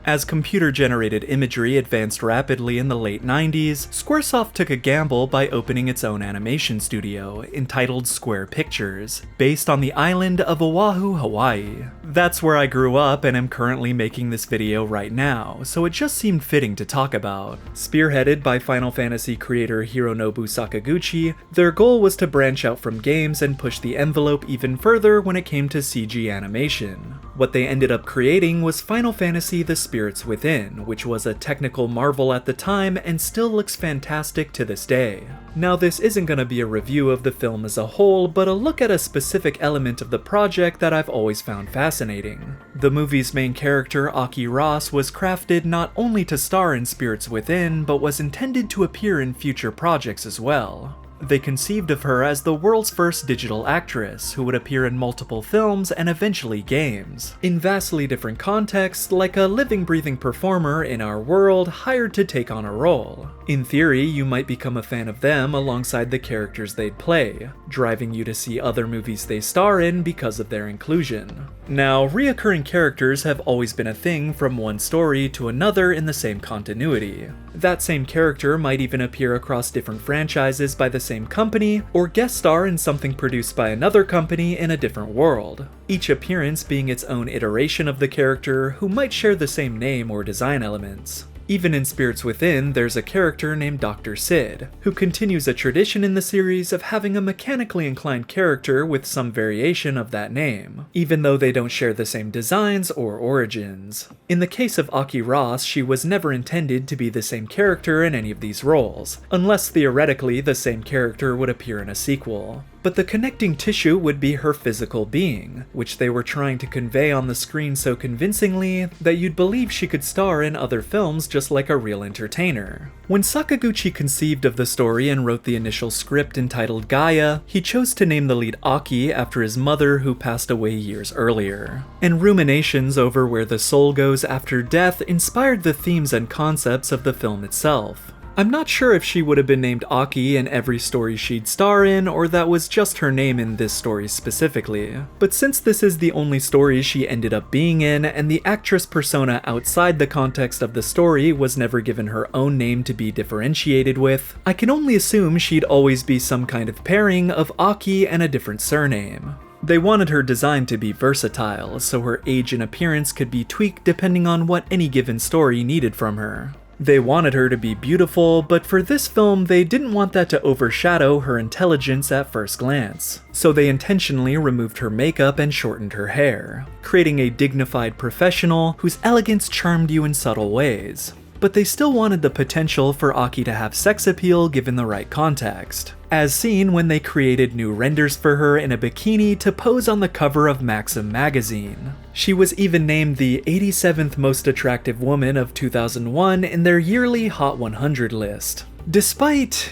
As computer-generated imagery advanced rapidly in the late 90s, Squaresoft took a gamble by opening its own animation studio, entitled Square Pictures, based on the island of Oahu, Hawaii. That's where I grew up and am currently making this video right now, so it just seemed fitting to talk about. Spearheaded by Final Fantasy creator Hironobu Sakaguchi, their goal was to branch out from games and push the envelope even further when it came to CG animation. What they ended up creating was Final Fantasy The Spirits Within, which was a technical marvel at the time and still looks fantastic to this day. Now, this isn't going to be a review of the film as a whole, but a look at a specific element of the project that I've always found fascinating. The movie's main character, Aki Ross, was crafted not only to star in Spirits Within, but was intended to appear in future projects as well. They conceived of her as the world's first digital actress, who would appear in multiple films and eventually games, in vastly different contexts, like a living, breathing performer in our world hired to take on a role. In theory, you might become a fan of them alongside the characters they'd play, driving you to see other movies they star in because of their inclusion. Now, reoccurring characters have always been a thing from one story to another in the same continuity. That same character might even appear across different franchises by the same company, or guest star in something produced by another company in a different world, each appearance being its own iteration of the character who might share the same name or design elements. Even in Spirits Within, there's a character named Dr. Sid, who continues a tradition in the series of having a mechanically inclined character with some variation of that name, even though they don't share the same designs or origins. In the case of Aki Ross, she was never intended to be the same character in any of these roles, unless theoretically the same character would appear in a sequel. But the connecting tissue would be her physical being, which they were trying to convey on the screen so convincingly that you'd believe she could star in other films just like a real entertainer. When Sakaguchi conceived of the story and wrote the initial script entitled Gaia, he chose to name the lead Aki after his mother, who passed away years earlier. And ruminations over where the soul goes after death inspired the themes and concepts of the film itself. I'm not sure if she would have been named Aki in every story she'd star in, or that was just her name in this story specifically. But since this is the only story she ended up being in, and the actress persona outside the context of the story was never given her own name to be differentiated with, I can only assume she'd always be some kind of pairing of Aki and a different surname. They wanted her design to be versatile, so her age and appearance could be tweaked depending on what any given story needed from her. They wanted her to be beautiful, but for this film they didn't want that to overshadow her intelligence at first glance. So they intentionally removed her makeup and shortened her hair, creating a dignified professional whose elegance charmed you in subtle ways. But they still wanted the potential for Aki to have sex appeal given the right context, as seen when they created new renders for her in a bikini to pose on the cover of Maxim magazine. She was even named the 87th most attractive woman of 2001 in their yearly Hot 100 list, despite,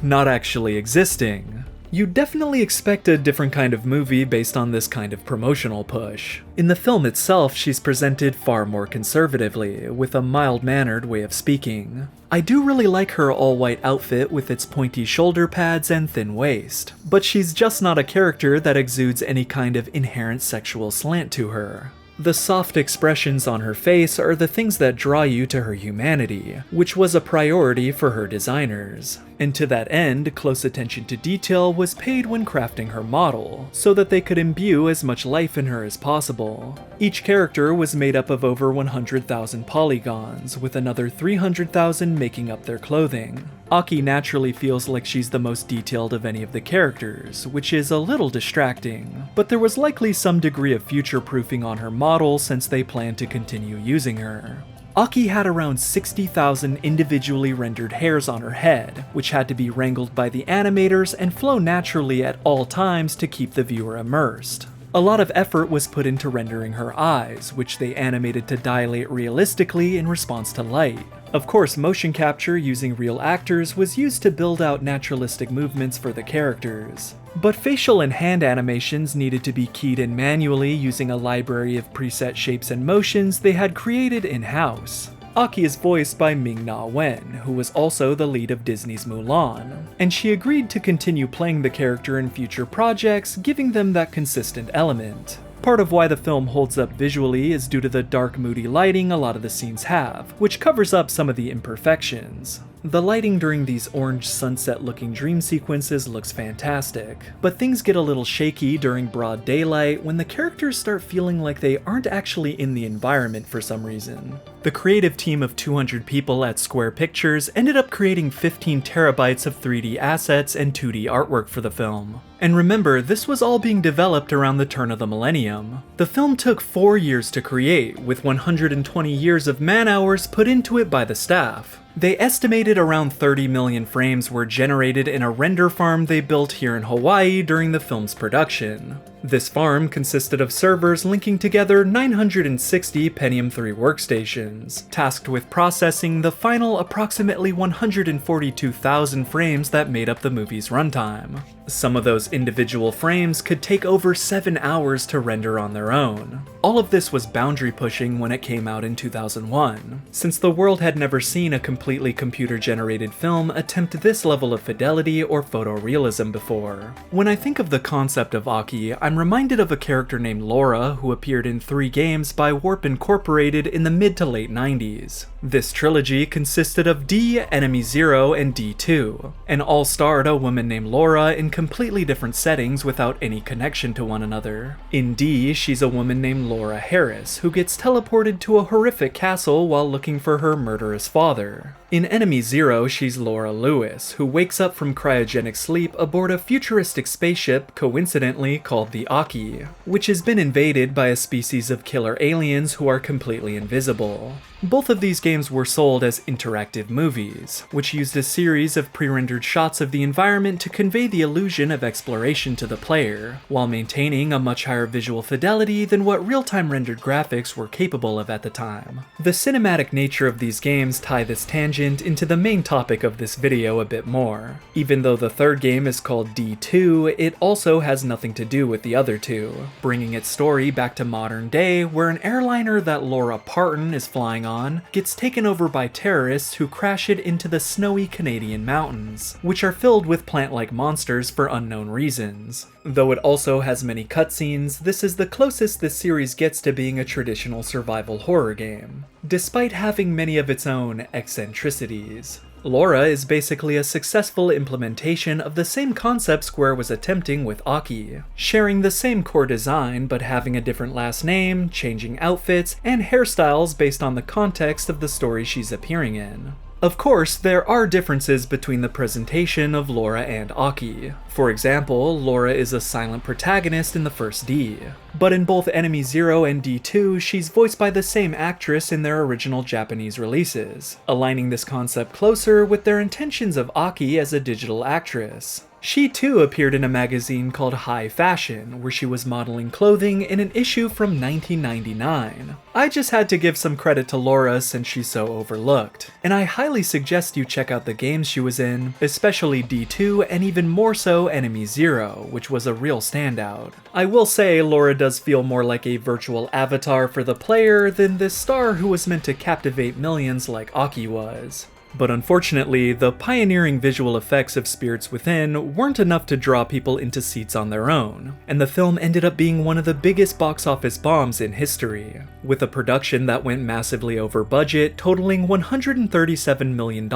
not actually existing. You'd definitely expect a different kind of movie based on this kind of promotional push. In the film itself, she's presented far more conservatively, with a mild-mannered way of speaking. I do really like her all-white outfit with its pointy shoulder pads and thin waist, but she's just not a character that exudes any kind of inherent sexual slant to her. The soft expressions on her face are the things that draw you to her humanity, which was a priority for her designers. And to that end, close attention to detail was paid when crafting her model, so that they could imbue as much life in her as possible. Each character was made up of over 100,000 polygons, with another 300,000 making up their clothing. Aki naturally feels like she's the most detailed of any of the characters, which is a little distracting, but there was likely some degree of future-proofing on her model since they planned to continue using her. Aki had around 60,000 individually rendered hairs on her head, which had to be wrangled by the animators and flow naturally at all times to keep the viewer immersed. A lot of effort was put into rendering her eyes, which they animated to dilate realistically in response to light. Of course, motion capture using real actors was used to build out naturalistic movements for the characters. But facial and hand animations needed to be keyed in manually using a library of preset shapes and motions they had created in-house. Aki is voiced by Ming-Na Wen, who was also the lead of Disney's Mulan, and she agreed to continue playing the character in future projects, giving them that consistent element. Part of why the film holds up visually is due to the dark, moody lighting a lot of the scenes have, which covers up some of the imperfections. The lighting during these orange sunset-looking dream sequences looks fantastic, but things get a little shaky during broad daylight when the characters start feeling like they aren't actually in the environment for some reason. The creative team of 200 people at Square Pictures ended up creating 15 terabytes of 3D assets and 2D artwork for the film. And remember, this was all being developed around the turn of the millennium. The film took 4 years to create, with 120 years of man-hours put into it by the staff. They estimated around 30 million frames were generated in a render farm they built here in Hawaii during the film's production. This farm consisted of servers linking together 960 Pentium 3 workstations, tasked with processing the final approximately 142,000 frames that made up the movie's runtime. Some of those individual frames could take over 7 hours to render on their own. All of this was boundary pushing when it came out in 2001, since the world had never seen a completely computer-generated film attempt this level of fidelity or photorealism before. When I think of the concept of Aki, I'm reminded of a character named Laura who appeared in 3 games by Warp Incorporated in the mid to late 90s. This trilogy consisted of D, Enemy Zero, and D2, and all starred a woman named Laura in completely different settings without any connection to one another. In D, she's a woman named Laura Harris, who gets teleported to a horrific castle while looking for her murderous father. In Enemy Zero, she's Laura Lewis, who wakes up from cryogenic sleep aboard a futuristic spaceship coincidentally called the Aki, which has been invaded by a species of killer aliens who are completely invisible. Both of these games were sold as interactive movies, which used a series of pre-rendered shots of the environment to convey the illusion of exploration to the player, while maintaining a much higher visual fidelity than what real-time rendered graphics were capable of at the time. The cinematic nature of these games tie this tangent into the main topic of this video a bit more. Even though the third game is called D2, it also has nothing to do with the other two, bringing its story back to modern day where an airliner that Laura Parton is flying on gets taken over by terrorists who crash it into the snowy Canadian mountains, which are filled with plant-like monsters for unknown reasons. Though it also has many cutscenes, this is the closest this series gets to being a traditional survival horror game, despite having many of its own eccentricities. Laura is basically a successful implementation of the same concept Square was attempting with Aki, sharing the same core design but having a different last name, changing outfits, and hairstyles based on the context of the story she's appearing in. Of course, there are differences between the presentation of Laura and Aki. For example, Laura is a silent protagonist in the first D, but in both Enemy Zero and D2, she's voiced by the same actress in their original Japanese releases, aligning this concept closer with their intentions of Aki as a digital actress. She too appeared in a magazine called High Fashion, where she was modeling clothing in an issue from 1999. I just had to give some credit to Laura since she's so overlooked, and I highly suggest you check out the games she was in, especially D2 and even more so Enemy Zero, which was a real standout. I will say Laura does feel more like a virtual avatar for the player than this star who was meant to captivate millions like Aki was. But unfortunately, the pioneering visual effects of Spirits Within weren't enough to draw people into seats on their own, and the film ended up being one of the biggest box office bombs in history, with a production that went massively over budget, totaling $137 million,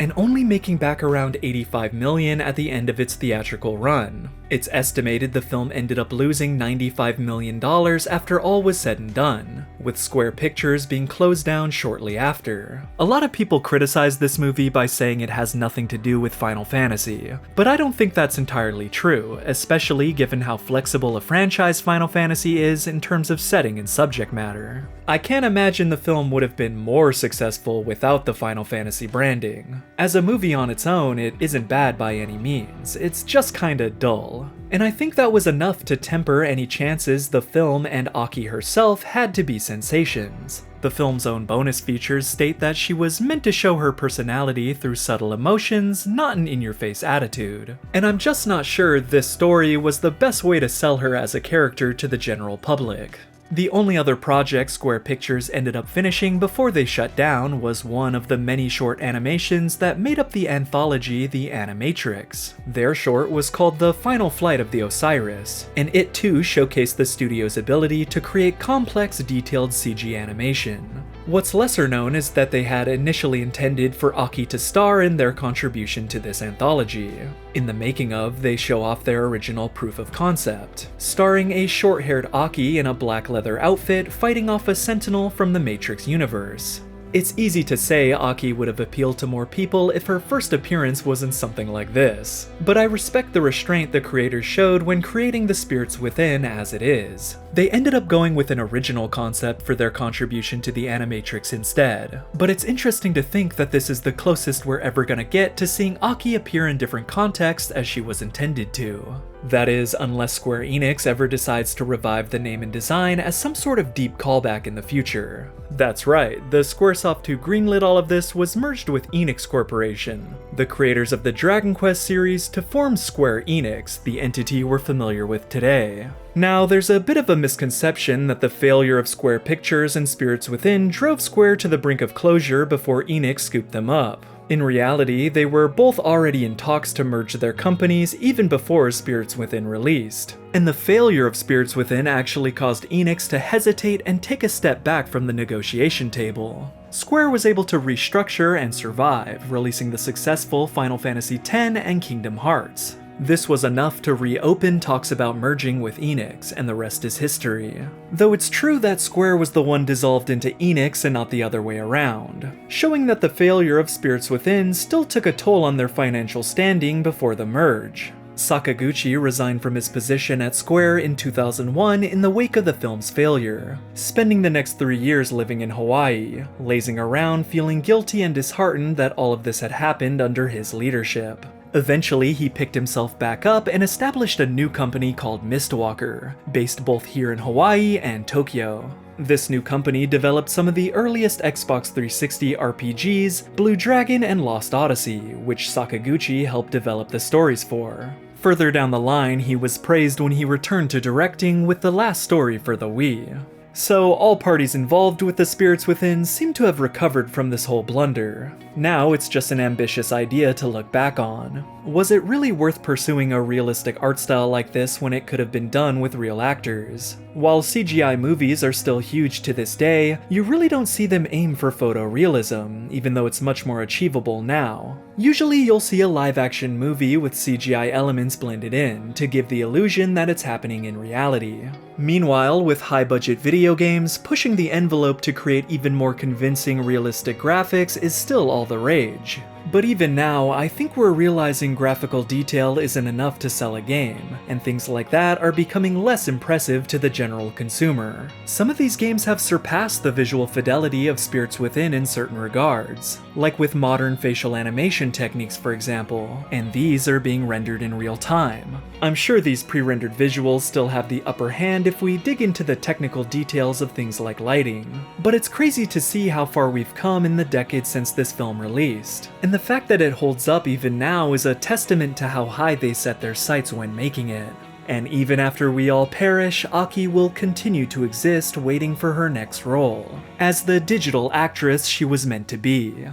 and only making back around $85 million at the end of its theatrical run. It's estimated the film ended up losing $95 million after all was said and done, with Square Pictures being closed down shortly after. A lot of people criticize this movie by saying it has nothing to do with Final Fantasy, but I don't think that's entirely true, especially given how flexible a franchise Final Fantasy is in terms of setting and subject matter. I can't imagine the film would have been more successful without the Final Fantasy branding. As a movie on its own, it isn't bad by any means, it's just kinda dull. And I think that was enough to temper any chances the film and Aki herself had to be sensations. The film's own bonus features state that she was meant to show her personality through subtle emotions, not an in-your-face attitude. And I'm just not sure this story was the best way to sell her as a character to the general public. The only other project Square Pictures ended up finishing before they shut down was one of the many short animations that made up the anthology The Animatrix. Their short was called The Final Flight of the Osiris, and it too showcased the studio's ability to create complex, detailed CG animation. What's lesser known is that they had initially intended for Aki to star in their contribution to this anthology. In the making of, they show off their original proof of concept, starring a short-haired Aki in a black leather outfit fighting off a sentinel from the Matrix universe. It's easy to say Aki would have appealed to more people if her first appearance wasn't something like this, but I respect the restraint the creators showed when creating the spirits within as it is. They ended up going with an original concept for their contribution to the Animatrix instead, but it's interesting to think that this is the closest we're ever gonna get to seeing Aki appear in different contexts as she was intended to. That is, unless Square Enix ever decides to revive the name and design as some sort of deep callback in the future. That's right, the Squaresoft who greenlit all of this was merged with Enix Corporation, the creators of the Dragon Quest series, to form Square Enix, the entity we're familiar with today. Now, there's a bit of a misconception that the failure of Square Pictures and Spirits Within drove Square to the brink of closure before Enix scooped them up. In reality, they were both already in talks to merge their companies even before Spirits Within released. And the failure of Spirits Within actually caused Enix to hesitate and take a step back from the negotiation table. Square was able to restructure and survive, releasing the successful Final Fantasy X and Kingdom Hearts. This was enough to reopen talks about merging with Enix, and the rest is history. Though it's true that Square was the one dissolved into Enix and not the other way around, showing that the failure of Spirits Within still took a toll on their financial standing before the merge. Sakaguchi resigned from his position at Square in 2001 in the wake of the film's failure, spending the next 3 years living in Hawaii, lazing around feeling guilty and disheartened that all of this had happened under his leadership. Eventually, he picked himself back up and established a new company called Mistwalker, based both here in Hawaii and Tokyo. This new company developed some of the earliest Xbox 360 RPGs, Blue Dragon and Lost Odyssey, which Sakaguchi helped develop the stories for. Further down the line, he was praised when he returned to directing with the last story for the Wii. So all parties involved with the Spirits Within seem to have recovered from this whole blunder. Now it's just an ambitious idea to look back on. Was it really worth pursuing a realistic art style like this when it could have been done with real actors? While CGI movies are still huge to this day, you really don't see them aim for photorealism, even though it's much more achievable now. Usually you'll see a live-action movie with CGI elements blended in, to give the illusion that it's happening in reality. Meanwhile, with high-budget video games, pushing the envelope to create even more convincing realistic graphics is still all the rage. But even now, I think we're realizing graphical detail isn't enough to sell a game, and things like that are becoming less impressive to the general consumer. Some of these games have surpassed the visual fidelity of Spirits Within in certain regards, like with modern facial animation techniques for example, and these are being rendered in real time. I'm sure these pre-rendered visuals still have the upper hand if we dig into the technical details of things like lighting, but it's crazy to see how far we've come in the decades since this film released. And the fact that it holds up even now is a testament to how high they set their sights when making it. And even after we all perish, Aki will continue to exist waiting for her next role, as the digital actress she was meant to be.